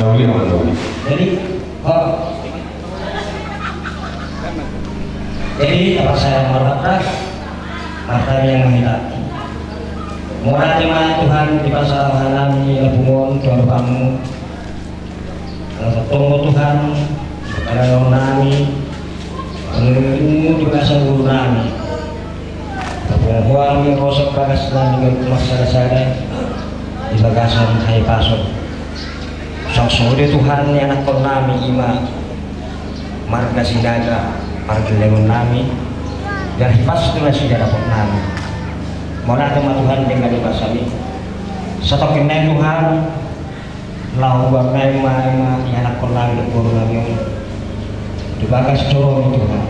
Dauli nama Dauli. Jadi apa saya merasa harta yang minta. Murah terima Tuhan di pasar halam di Labuan Tuhan kamu. Tunggu Tuhan karena nami menunggu di pasar guru nami. Penguang yang kosong bagas nami ke masyarakat di bagasan hai pasok. Sang sore Tuhan yang nak nami ima marga sinaga marga lengon nami dari pas itu masih ada pun nami. Mona tema Tuhan dengan dipasami satu kena Tuhan lau bagai ma anak korang guru nami dibagas corong Tuhan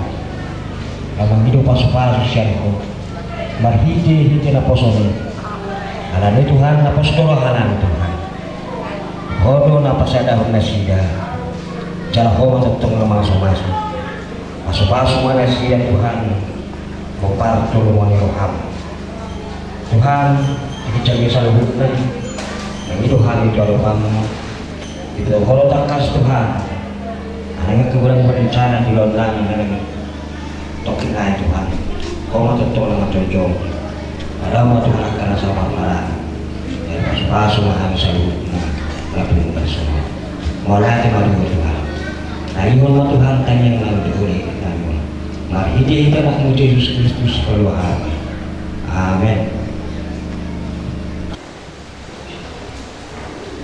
abang hidup pasu-pasu siangku marhiti na posoni alani Tuhan na postoro halan Tuhan hodo na pasada nasida cara ho tetong na masuk-masuk pasu-pasu mana sida Tuhan kopar tulungan roham Tuhan kita bisa luhutkan yang itu hal itu ada kamu itu kalau takas Tuhan hanya kemudian berencana di lontan dengan tokin air Tuhan kau mau tetap lama jauh ada mau Tuhan akan rasa marah ya pas mahal saya lebih bersama mau nanti malu Tuhan dari mau Tuhan tanya yang lalu diulih mari ini nak muji Yesus Kristus keluar amin.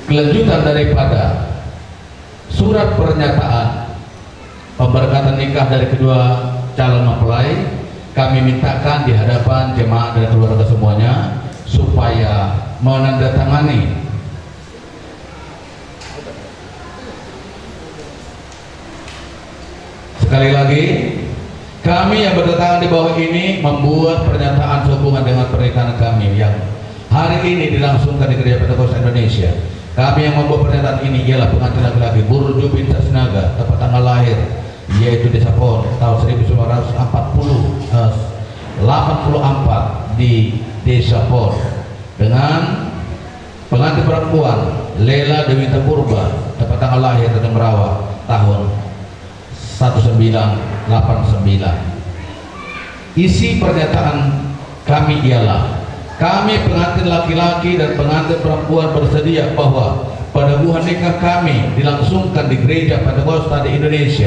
Kelanjutan daripada surat pernyataan pemberkatan nikah dari kedua calon mempelai kami mintakan di hadapan jemaat dan keluarga semuanya supaya menandatangani sekali lagi kami yang berdatangan di bawah ini membuat pernyataan sehubungan dengan pernikahan kami yang hari ini dilangsungkan di Gereja Pentakosta Indonesia. Kami yang membuat pernyataan ini ialah pengantin laki-laki Burju bin Sasnaga, tempat tanggal lahir yaitu Desa Pon tahun 1984 di Desa Pon, dengan pengantin perempuan Lela Dewi Purba, tempat tanggal lahir di Merawa tahun 1989. Isi pernyataan kami ialah kami pengantin laki-laki dan pengantin perempuan bersedia bahwa padabuhan nikah kami dilangsungkan di Gereja Pentakosta di Indonesia.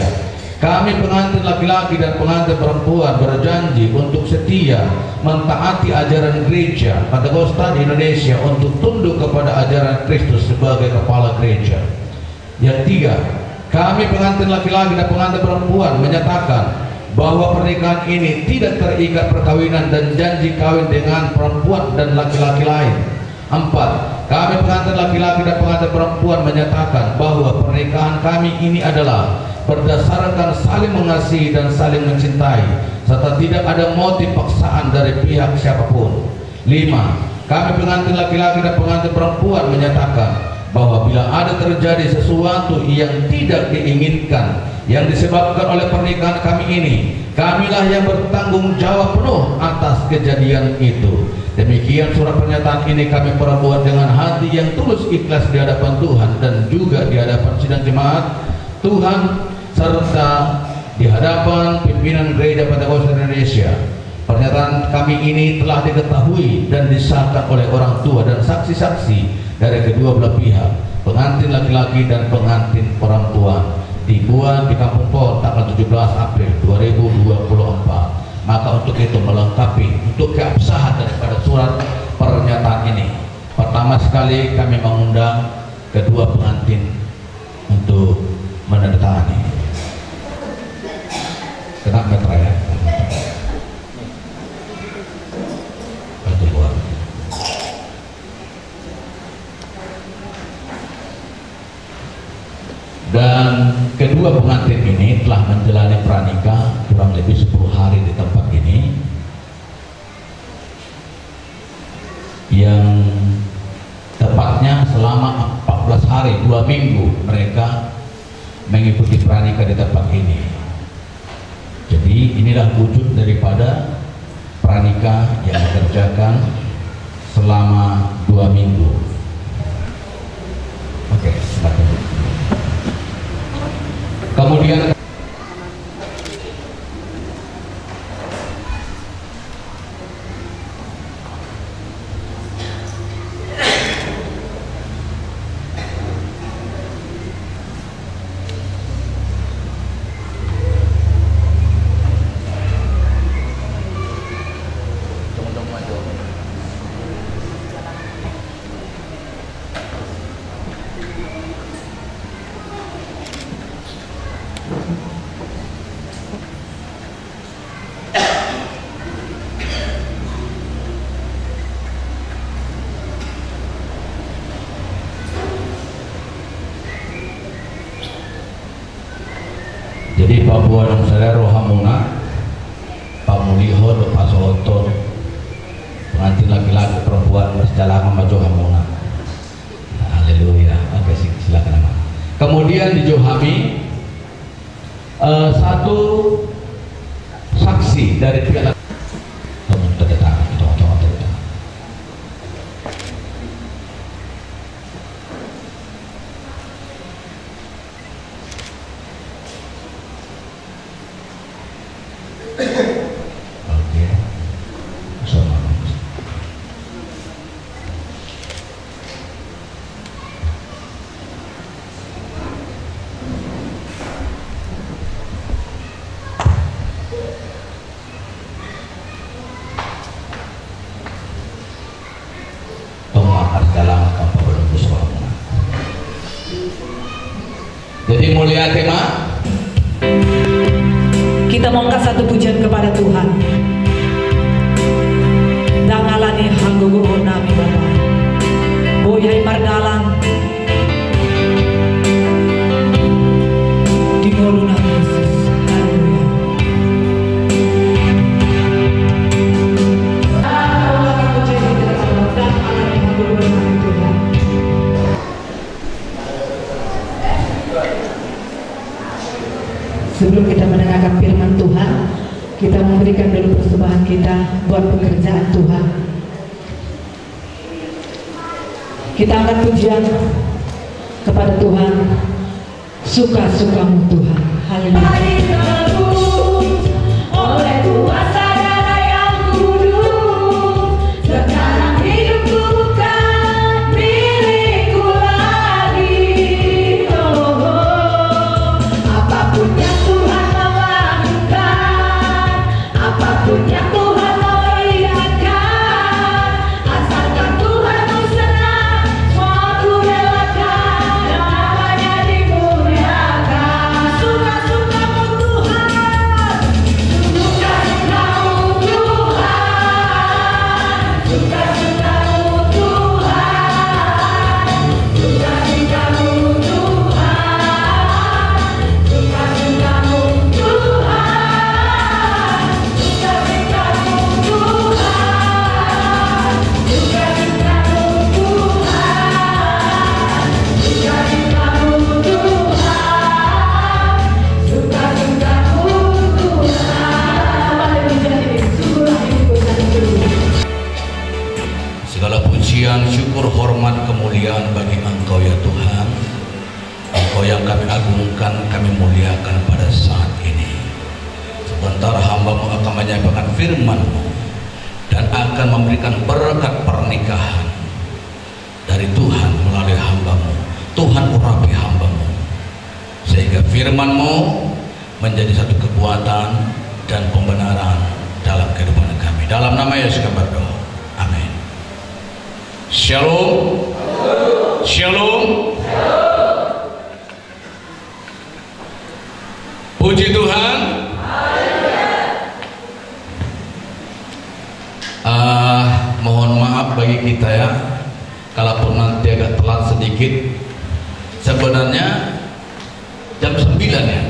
Kami pengantin laki-laki dan pengantin perempuan berjanji untuk setia mentaati ajaran Gereja Pentakosta di Indonesia untuk tunduk kepada ajaran Kristus sebagai kepala gereja. Yang tiga, kami pengantin laki-laki dan pengantin perempuan menyatakan bahwa pernikahan ini tidak terikat perkawinan dan janji kawin dengan perempuan dan laki-laki lain. 4. Kami pengantin laki-laki dan pengantin perempuan menyatakan bahwa pernikahan kami ini adalah berdasarkan saling mengasihi dan saling mencintai serta tidak ada motif paksaan dari pihak siapapun. 5. Kami pengantin laki-laki dan pengantin perempuan menyatakan bahwa bila ada terjadi sesuatu yang tidak diinginkan yang disebabkan oleh pernikahan kami ini, kamilah yang bertanggung jawab penuh atas kejadian itu. Demikian surat pernyataan ini kami perbuat dengan hati yang tulus ikhlas di hadapan Tuhan dan juga di hadapan sidang jemaat Tuhan serta di hadapan pimpinan Gereja Pentakosta Indonesia. Pernyataan kami ini telah diketahui dan disahkan oleh orang tua dan saksi-saksi dari kedua belah pihak, pengantin laki-laki dan pengantin perempuan, dibuat di Kampung Pon tanggal 17 April 2024. Maka untuk itu melengkapi untuk keabsahan daripada surat pernyataan ini, pertama sekali kami mengundang kedua pengantin untuk menandatangani. Kena metra ya. Dan kedua pengantin ini telah menjalani pranikah kurang lebih 10 hari di tempat ini, yang tepatnya selama 14 hari 2 minggu mereka mengikuti pranikah di tempat ini. Jadi inilah wujud daripada pranikah yang dikerjakan selama 2 minggu. Oke, silakan. Bapak Buah dan Saudara Hamuna, Pak Muliho, Pak Sohotor, pengantin laki-laki perempuan berjalan maju Hamuna. Haleluya. Oke, silakan Mas. Kemudian di Johami satu saksi dari pihak jadi mulia tema. Kita mau angkat satu pujian kepada Tuhan. Dangalani hanggugu nami Bapa. Boyai mardalan. Di goluna Yesus. Haleluya. Sebelum kita mendengarkan firman Tuhan, kita memberikan dulu persembahan kita buat pekerjaan Tuhan. Kita angkat pujian kepada Tuhan. Suka-sukamu Tuhan. Haleluya. Oleh kuasa darah yang kudus, sekarang hidupku bukan milikku lagi. Apapun yang Tuhan mau lakukan, apapun yang Tuhan mau lihatkan, asalkan Tuhan mau senang, semua ku relakan, namanya dimuliakan. Suka-sukamu Tuhan, suka-sukamu Tuhan, suka-sukamu Tuhan, suka-sukamu segala pujian, syukur, hormat, kemuliaan bagi Engkau ya Tuhan. Engkau yang kami agungkan, kami muliakan pada saat ini. Sebentar hamba-Mu akan menyampaikan firman-Mu dan akan memberikan berkat pernikahan dari Tuhan melalui hamba-Mu. Tuhan urapi hamba-Mu sehingga firman-Mu menjadi satu kekuatan dan pembenaran dalam kehidupan kami. Dalam nama Yesus kami berdoa. Amin. Shalom. Shalom. Puji Tuhan. Mohon maaf bagi kita ya, kalaupun nanti agak telat sedikit. Sebenarnya jam 9 ya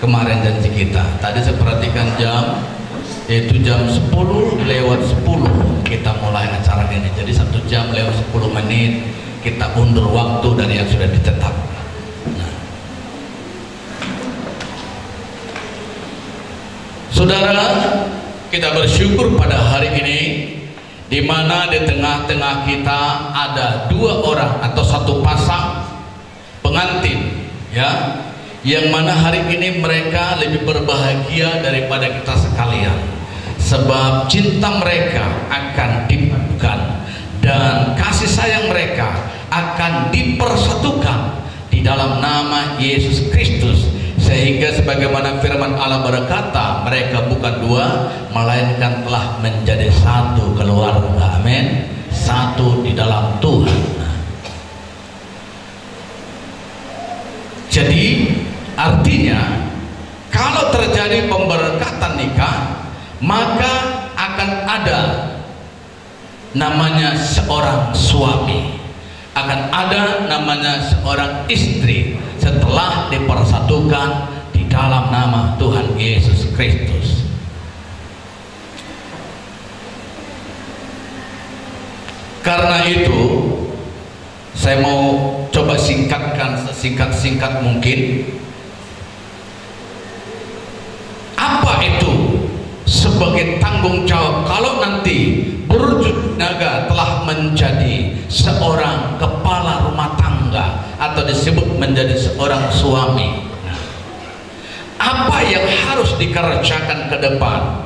kemarin janji kita. Tadi saya perhatikan jam, yaitu jam 10 lewat 10 kita mulai acara ini. Jadi 1 jam lewat 10 menit kita undur waktu dari yang sudah dicetak. Nah, saudara, kita bersyukur pada hari ini, di mana di tengah-tengah kita ada 2 orang atau 1 pasang pengantin, ya, yang mana hari ini mereka lebih berbahagia daripada kita sekalian, sebab cinta mereka akan dibukukan dan kasih sayang mereka akan dipersatukan di dalam nama Yesus Kristus, sehingga sebagaimana firman Allah berkata, mereka bukan 2 melainkan telah menjadi 1 keluarga. Amin. 1 di dalam Tuhan. Jadi artinya kalau terjadi pemberkatan nikah, maka akan ada namanya seorang suami, akan ada namanya seorang istri setelah dipersatukan di dalam nama Tuhan Yesus Kristus. Karena itu saya mau coba singkatkan sesingkat-singkat mungkin. Apa itu sebagai tanggung jawab kalau nanti Burju Naga telah menjadi seorang kepala rumah tangga atau disebut menjadi seorang suami? Apa yang harus dikerjakan ke depan?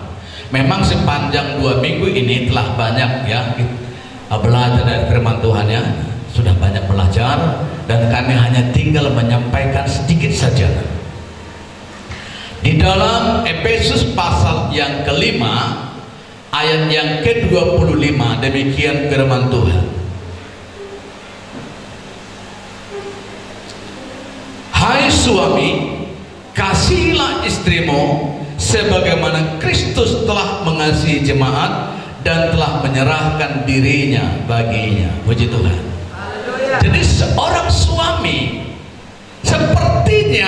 Memang sepanjang 2 minggu ini telah banyak ya belajar dari firman Tuhan ya, sudah banyak belajar, dan kami hanya tinggal menyampaikan sedikit saja. Di dalam Efesus pasal yang ke-5 ayat yang ke-25 demikian firman Tuhan. Hai suami, kasihilah istrimu sebagaimana Kristus telah mengasihi jemaat dan telah menyerahkan dirinya baginya. Puji Tuhan. Jadi seorang suami sepertinya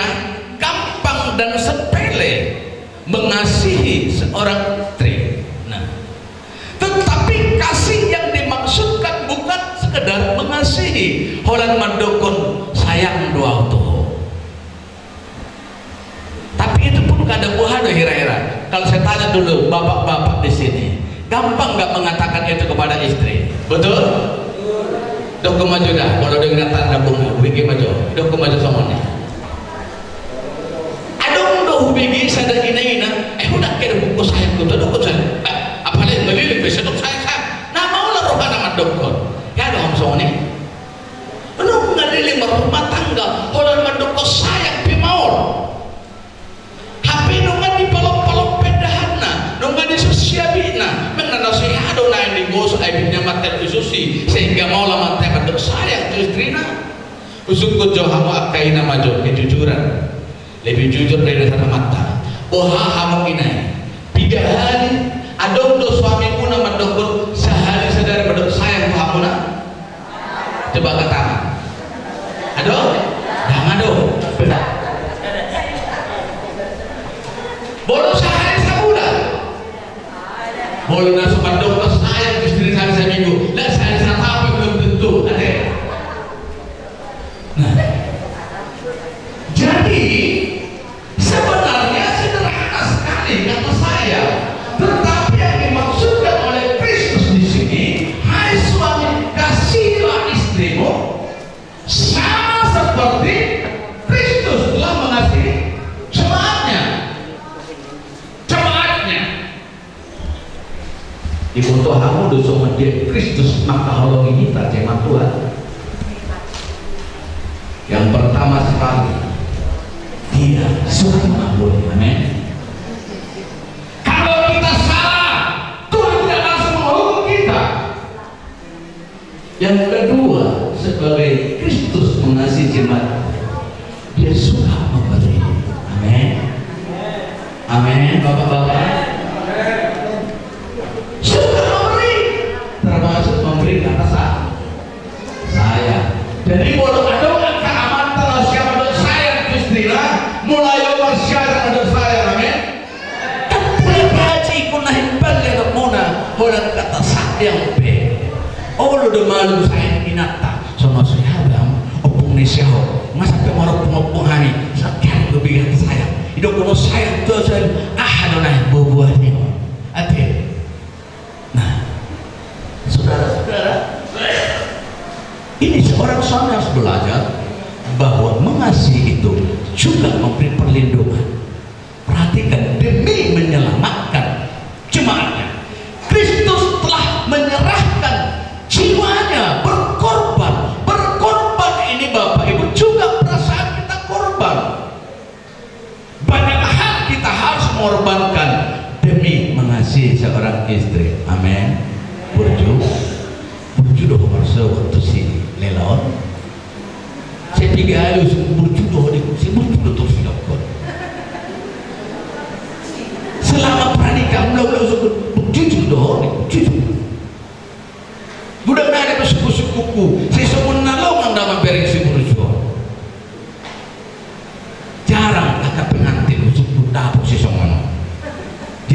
gampang dan sepele mengasihi seorang istri. Nah, tetapi kasih yang dimaksudkan bukan sekedar mengasihi. Holan mandokon sayang doa tuh. Tapi itu pun kadang buahnya hira-hira. Kalau saya tanya dulu bapak-bapak di sini, gampang nggak mengatakan itu kepada istri? Betul? Dok maju dah. Kalau dia kata bunga, bagi maju. Dok maju semuanya. Adong dok bagi saya ina. Udah kira buku saya tuh, dok saya. Apalagi beli besok dok saya. Nah mau lah rohan nama dokter. Ya dong semuanya. Menung ngadili rumah tangga. Kalau mandok sayang pimaul. Tapi nungan di palok-palok pedahana, nungan di sosiabina, mengenasihado na ini gosok aibnya mater isusi sehingga mau lama teh mandok sayang tu istrina. Usuk ko johamu akaina maju kejujuran. Lebih jujur dari sana mata. Boha hamu inai. 3 hari adong do suami puna mandok sehari sadar mandok sayang hamu na. Coba kata. Adong? Jangan dong. Benar. Boleh sehari sebulan. Boleh nasi mandok sayang istri saya seminggu. Dan saya apa belum tentu. Ada. Nah, jadi sebenarnya sederhana sekali kata saya, tetapi yang dimaksudkan oleh Kristus di sini, hai suami kasihilah istrimu sama seperti Kristus telah mengasihi jemaatnya. Dibutuh kamu dosa menjadi Kristus maka holongi kita jemaat Tuhan. Yang pertama sekali, dia suka mengampuni. Amin. Kalau kita salah, Tuhan tidak langsung menghukum kita. Yang kedua, sebagai Kristus mengasihi jemaat, dia suka memberi. Amin. Amin, bapak-bapak. Suka memberi, termasuk memberi ke atas saya. Jadi kalau ada mulai masyarakat ada saya, amin. Terbaci kunahin balik ke muna, holan kata sayang be. Oh lu udah malu sayang inata, sama saya bang, opung nesiaho, masa kemarau pengopung hari, sekian kebigan sayang. Hidup kalau sayang tuh saya, adonai buah-buahnya, hati. Nah, saudara-saudara, ini seorang suami harus belajar bahwa mengasihi itu juga memberi perlindungan. Perhatikan, demi menyelamatkan jemaatnya, Kristus telah menyerahkan jiwanya, berkorban. Berkorban ini Bapak Ibu juga perasaan kita korban. Banyak hal kita harus mengorbankan demi mengasihi seorang istri. Amin. Burju doh marso waktu si lelaon. Saya 3 hari berjudoh di kursi berjudoh terus dilakukan. Selama pernikahan mula-mula berjudoh jujur. Budak ada bersuku-sukuku. Saya semua nalong anda memberi si berjudoh. Jarang ada pengaruh.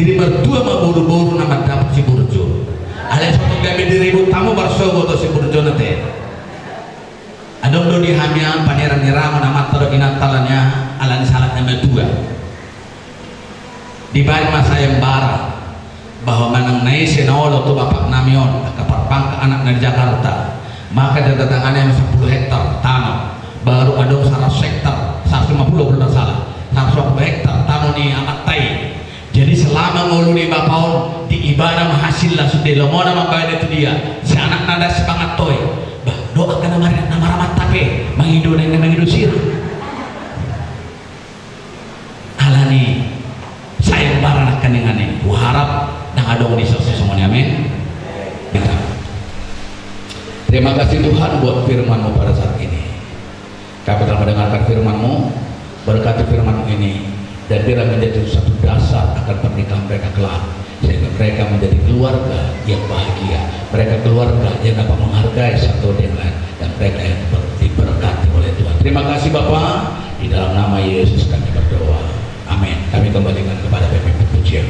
Jadi berdua mau buru-buru nama dapat si burjo. Alias waktu kami diribut tamu bersogo atau si burjo nanti. Adong do di hamian pangeran nyerama nama taruh inatalannya alan salat nama dua. Di bahan masa yang bara bahwa manang nai senolo tu bapak namion keperpang ke anak dari Jakarta. Maka datangannya 10 hektar tanah baru adong 100 hektar 150 belum salah 100 hektar tanah ni amat tai. Jadi selama nguluni bapaon di ibadah hasil lah sudah lemona membayar itu dia si anak nada semangat toy bah doakan nama ramat tape mangido neng mangido sir alani saya barang akan dengan ini ku harap dan adong di sosial semuanya amin. Terima kasih Tuhan buat firman-Mu pada saat ini. Kami telah mendengarkan firman-Mu, berkati firman-Mu ini, dan biarlah menjadi satu dasar akan pernikahan mereka kelak, sehingga mereka menjadi keluarga yang bahagia, mereka keluarga yang dapat menghargai satu dengan lain, dan mereka yang diberkati oleh Tuhan. Terima kasih Bapa, di dalam nama Yesus kami berdoa. Amin. Kami kembalikan kepada pemimpin pujian.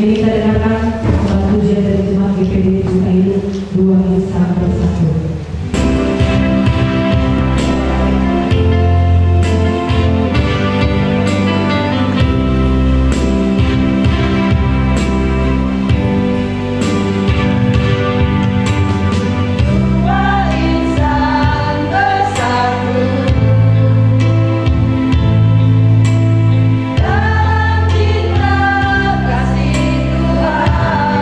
Ini kita dengarkan pujian dari jemaat GPD Sukailu 2:1. Dalam cinta kasih Tuhan.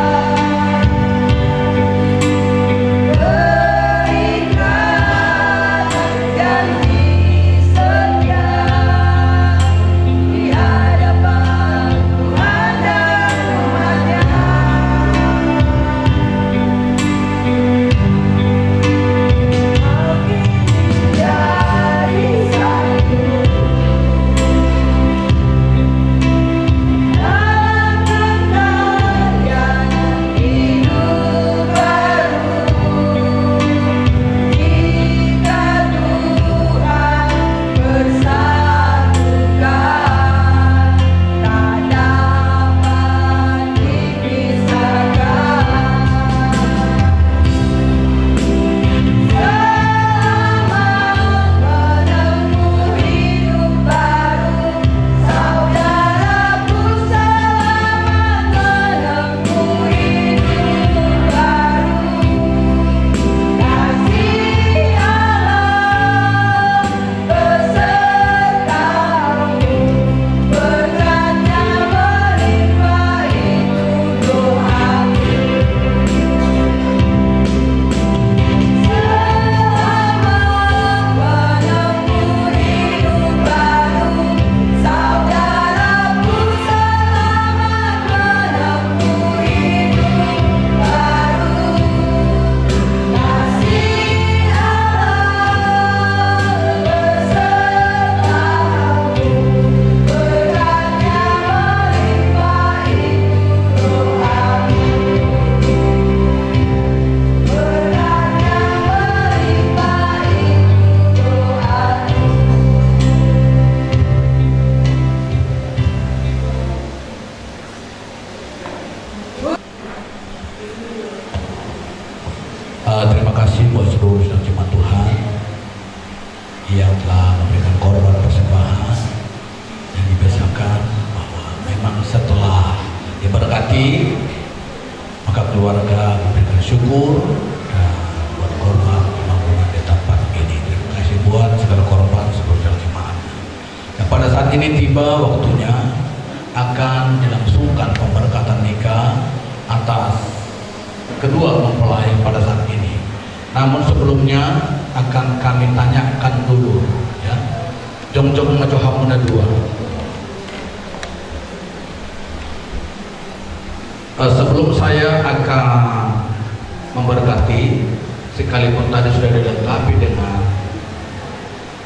yang telah memberikan korban persembahan yang dibiasakan bahwa memang setelah diberkati maka keluarga memberikan syukur dan buat korban pembangunan di tempat ini. Terima kasih buat segala korban seluruh jemaat. Dan pada saat ini tiba waktunya akan dilangsungkan pemberkatan nikah atas kedua mempelai pada saat ini. Namun sebelumnya akan kami tanyakan dulu, ya. Jom-jom ngaco muda dua. Sebelum saya akan memberkati, sekalipun tadi sudah dilengkapi dengan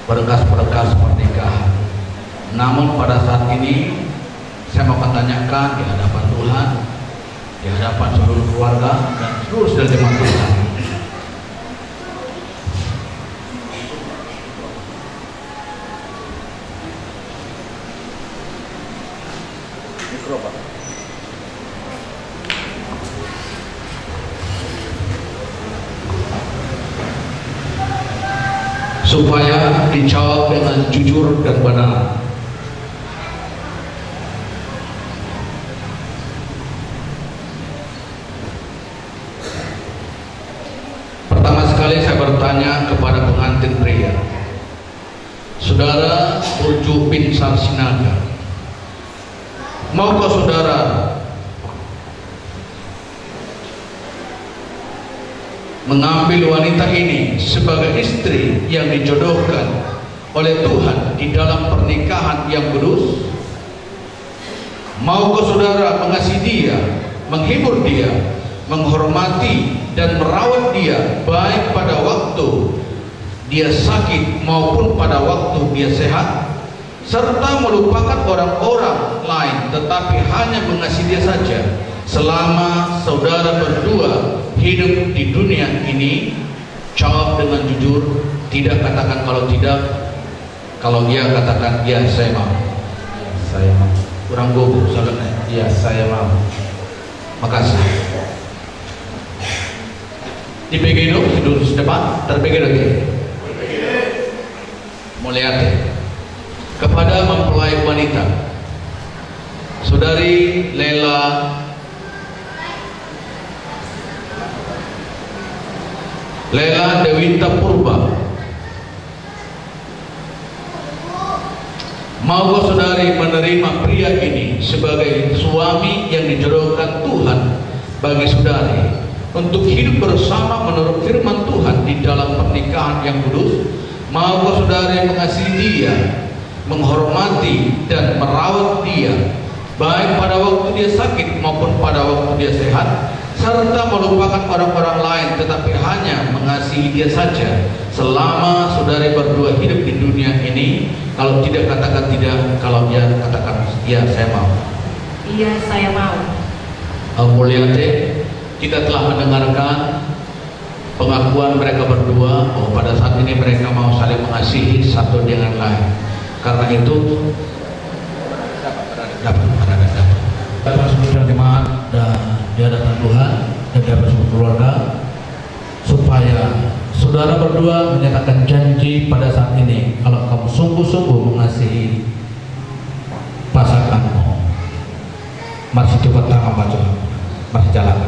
berkas-berkas pernikahan, namun pada saat ini saya mau tanyakan di hadapan Tuhan, di hadapan seluruh keluarga dan seluruh jemaat Tuhan. Supaya dijawab dengan jujur dan benar. Pertama sekali saya bertanya kepada pengantin pria, Saudara Burju bin Sarsinaga, maukah saudara mengambil wanita ini sebagai istri yang dijodohkan oleh Tuhan di dalam pernikahan yang kudus? Maukah saudara mengasihi dia, menghibur dia, menghormati dan merawat dia baik pada waktu dia sakit maupun pada waktu dia sehat, serta melupakan orang-orang lain tetapi hanya mengasihi dia saja selama saudara berdua hidup di dunia ini? Jawab dengan jujur, tidak katakan kalau tidak. Kalau dia katakan ya saya mau. Saya mau. Kurang gogo, saudara. Ya saya mau. Makasih. Di begitu duduk depan, terbegitu ya. Mulia kepada mempelai wanita, Saudari Lela Dewinta Purba, maukah saudari menerima pria ini sebagai suami yang dijodohkan Tuhan bagi saudari untuk hidup bersama menurut firman Tuhan di dalam pernikahan yang kudus? Maukah saudari mengasihi dia, menghormati dan merawat dia baik pada waktu dia sakit maupun pada waktu dia sehat, serta melupakan orang-orang lain tetapi hanya mengasihi dia saja selama saudari berdua hidup di dunia ini? Kalau tidak katakan tidak, kalau dia katakan ya saya mau. Iya saya mau. Mulia kita telah mendengarkan pengakuan mereka berdua bahwa pada saat ini mereka mau saling mengasihi satu dengan lain. Karena itu dapat seluruh jemaat dan di hadapan Tuhan dan di hadapan seluruh keluarga, supaya saudara berdua menyatakan janji pada saat ini kalau kamu sungguh-sungguh mengasihi pasanganmu. Mari coba tangan baca, mari jalan.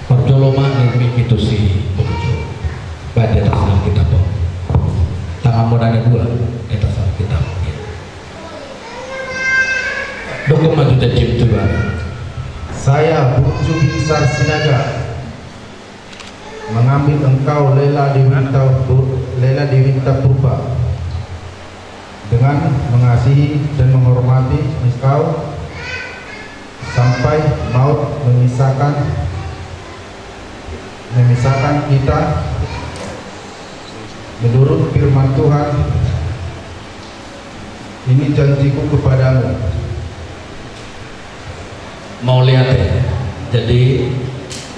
Perjoloma ilmi itu si Burju. Baik di atas Alkitab. Tangan modalnya dua di atas Alkitab. Dukung maju tajim coba. Saya Burju bin Sarsinaga mengambil engkau Lela Dewinta Purba dengan mengasihi dan menghormati engkau sampai maut memisahkan kita menurut firman Tuhan. Ini janjiku kepadamu. Mau lihat ya, jadi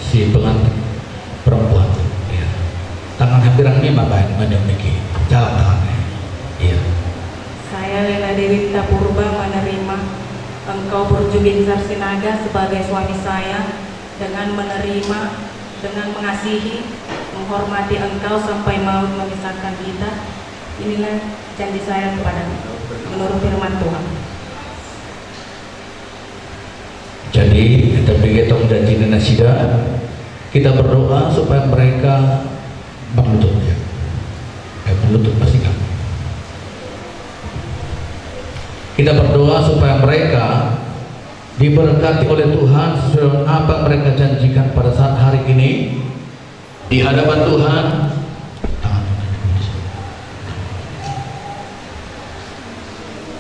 si pengantin perempuan ya. Tangan hampiran ini bapak mendemiki jalan tangannya. Iya. Saya Lela Dewinta Purba menerima engkau Burju bin Sarsinaga sebagai suami saya dengan menerima, dengan mengasihi, menghormati Engkau sampai maut memisahkan kita. Inilah janji saya kepadamu menurut firman Tuhan. Jadi kita begitu janji nasida, kita berdoa supaya mereka berlutut ya. Berlutut pasti kami. Kita berdoa supaya mereka diberkati oleh Tuhan sesuai apa mereka janjikan pada saat hari ini di hadapan Tuhan.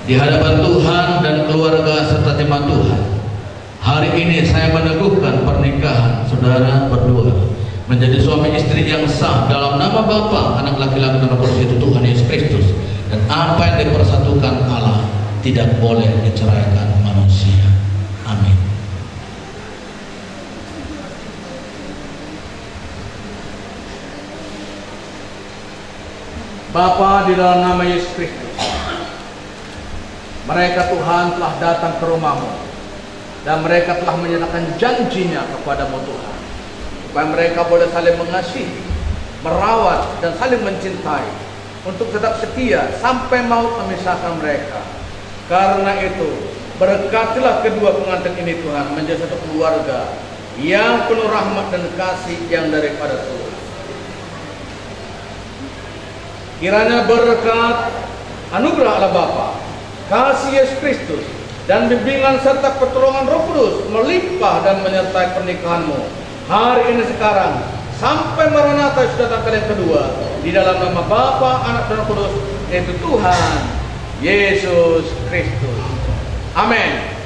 Di hadapan Tuhan dan keluarga serta jemaat Tuhan. Hari ini saya meneguhkan pernikahan saudara berdua menjadi suami istri yang sah dalam nama Bapa, Anak laki-laki dan Roh Kudus, itu Tuhan Yesus Kristus. Dan apa yang dipersatukan Allah tidak boleh diceraikan manusia. Amin. Bapa, di dalam nama Yesus Kristus, mereka Tuhan telah datang ke rumah-Mu dan mereka telah menyatakan janjinya kepadamu Tuhan, supaya mereka boleh saling mengasihi, merawat dan saling mencintai untuk tetap setia sampai maut memisahkan mereka. Karena itu berkatilah kedua pengantin ini Tuhan menjadi satu keluarga yang penuh rahmat dan kasih yang daripada Tuhan. Kiranya berkat anugerah Allah Bapa, kasih Yesus Kristus, dan bimbingan serta pertolongan Roh Kudus melimpah dan menyertai pernikahanmu hari ini sekarang sampai Maranatha sudah datang kali yang kedua, di dalam nama Bapa, Anak dan Roh Kudus, yaitu Tuhan Yesus Kristus. Amin.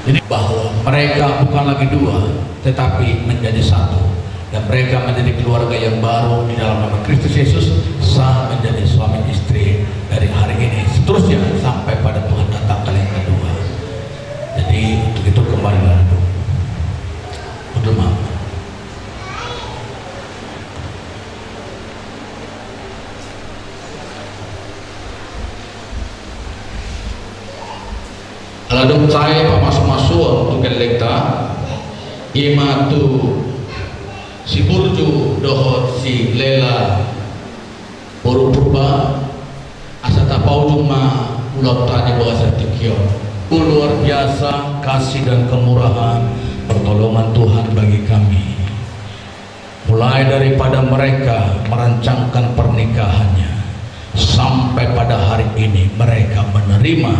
Jadi bahwa mereka bukan lagi dua, tetapi menjadi satu, dan mereka menjadi keluarga yang baru di dalam nama Kristus Yesus, sah menjadi suami istri dari hari ini seterusnya sampai pada Tuhan datang kali yang kedua. Jadi untuk itu kembalilah untuk maaf. Aladum saya masuk untuk elekta ima tu si burju dohor si lela purba asata paujuma ulat tani bawa sertikio. Luar biasa kasih dan kemurahan pertolongan Tuhan bagi kami. Mulai daripada mereka merancangkan pernikahannya sampai pada hari ini mereka menerima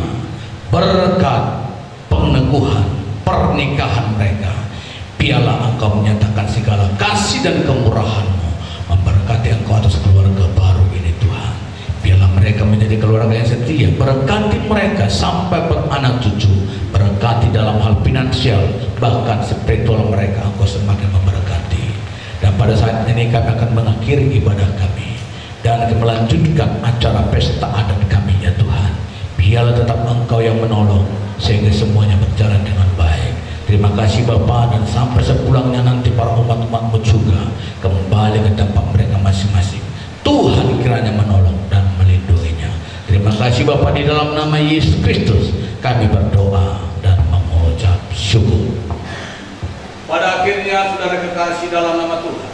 berkat peneguhan pernikahan mereka. Biarlah Engkau menyatakan segala kasih dan kemurahan-Mu memberkati Engkau atas keluarga baru ini Tuhan. Biarlah mereka menjadi keluarga yang setia. Berkati mereka sampai beranak cucu. Berkati dalam hal finansial, bahkan spiritual mereka Engkau semakin memberkati. Dan pada saat ini kami akan mengakhiri ibadah kami dan melanjutkan acara pesta adat kami ya Tuhan. Biarlah tetap Engkau yang menolong sehingga semuanya berjalan dengan baik. Terima kasih Bapa, dan sampai sepulangnya nanti para umat-umat-Mu juga kembali ke tempat mereka masing-masing. Tuhan kiranya menolong dan melindunginya. Terima kasih Bapa, di dalam nama Yesus Kristus kami berdoa dan mengucap syukur. Pada akhirnya saudara kekasih dalam nama Tuhan,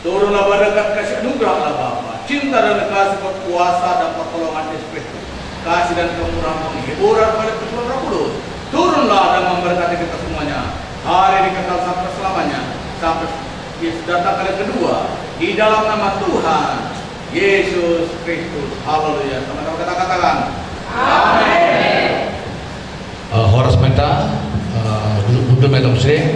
turunlah berkat kasih anugerah Allah Bapa, cinta dan kasih berkuasa dan pertolongan Yesus Kristus, kasih dan kemurahan penghiburan pada Tuhan Roh Kudus, turunlah dan memberkati kita semuanya hari ini kekal sampai selamanya, sampai Yesus datang kali kedua, di dalam nama Tuhan Yesus Kristus. Haleluya. Sama-sama kita katakan amin. Horas meta, duduk meta muslim.